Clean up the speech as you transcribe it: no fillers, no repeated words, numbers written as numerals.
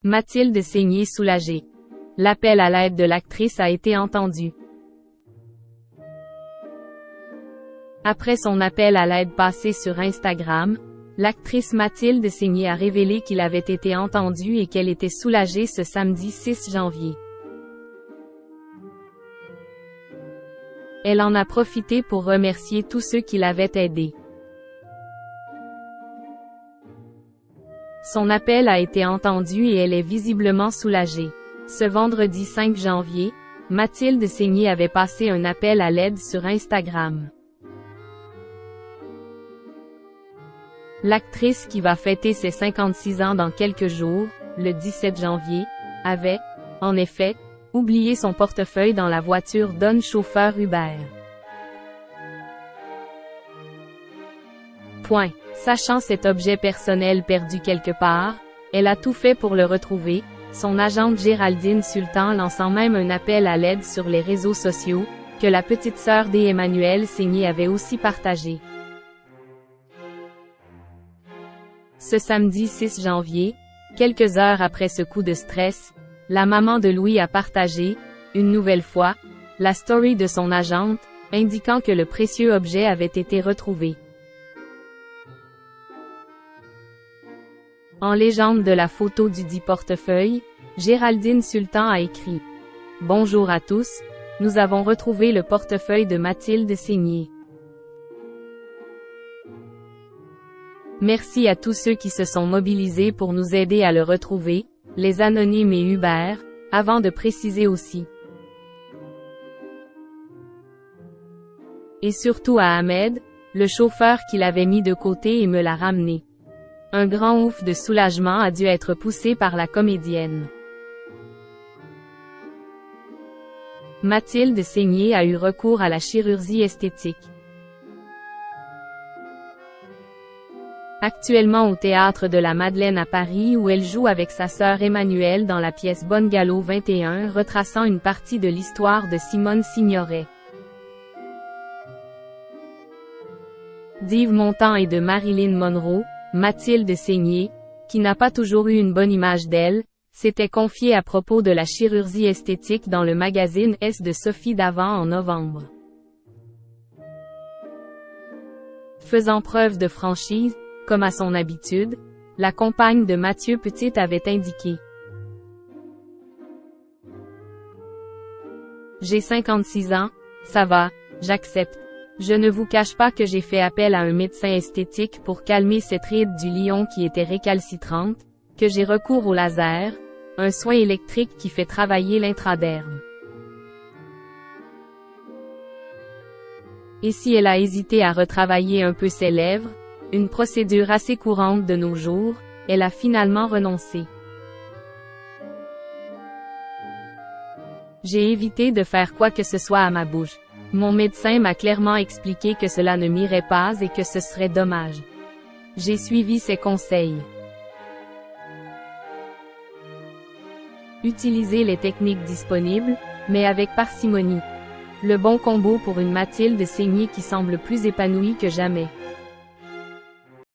Mathilde Seigné soulagée. L'appel à l'aide de l'actrice a été entendu. Après son appel à l'aide passé sur Instagram, l'actrice Mathilde Seigné a révélé qu'il avait été entendu et qu'elle était soulagée ce samedi 6 janvier. Elle en a profité pour remercier tous ceux qui l'avaient aidée. Son appel a été entendu et elle est visiblement soulagée. Ce vendredi 5 janvier, Mathilde Seigné avait passé un appel à l'aide sur Instagram. L'actrice qui va fêter ses 56 ans dans quelques jours, le 17 janvier, avait, en effet, oublié son portefeuille dans la voiture d'un chauffeur Uber. Sachant cet objet personnel perdu quelque part, elle a tout fait pour le retrouver, son agente Géraldine Sultan lançant même un appel à l'aide sur les réseaux sociaux, que la petite sœur d'Emmanuel Seigné avait aussi partagé. Ce samedi 6 janvier, quelques heures après ce coup de stress, la maman de Louis a partagé, une nouvelle fois, la story de son agente, indiquant que le précieux objet avait été retrouvé. En légende de la photo du dit portefeuille, Géraldine Sultan a écrit « Bonjour à tous, nous avons retrouvé le portefeuille de Mathilde Seigné. Merci à tous ceux qui se sont mobilisés pour nous aider à le retrouver, les anonymes et Uber, avant de préciser aussi. Et surtout à Ahmed, le chauffeur qui l'avait mis de côté et me l'a ramené. Un grand ouf de soulagement a dû être poussé par la comédienne. Mathilde Seigné a eu recours à la chirurgie esthétique. Actuellement au Théâtre de la Madeleine à Paris où elle joue avec sa sœur Emmanuelle dans la pièce Bonne Galop 21 retraçant une partie de l'histoire de Simone Signoret. d'Yves Montand et de Marilyn Monroe, Mathilde Seigné, qui n'a pas toujours eu une bonne image d'elle, s'était confiée à propos de la chirurgie esthétique dans le magazine S de Sophie Davant en novembre. Faisant preuve de franchise, comme à son habitude, la compagne de Mathieu Petit avait indiqué. J'ai 56 ans, ça va, j'accepte. Je ne vous cache pas que j'ai fait appel à un médecin esthétique pour calmer cette ride du lion qui était récalcitrante, que j'ai recours au laser, un soin électrique qui fait travailler l'intraderme. Et si elle a hésité à retravailler un peu ses lèvres, une procédure assez courante de nos jours, elle a finalement renoncé. J'ai évité de faire quoi que ce soit à ma bouche. Mon médecin m'a clairement expliqué que cela ne m'irait pas et que ce serait dommage. J'ai suivi ses conseils. Utilisez les techniques disponibles, mais avec parcimonie. Le bon combo pour une Mathilde Seigné qui semble plus épanouie que jamais.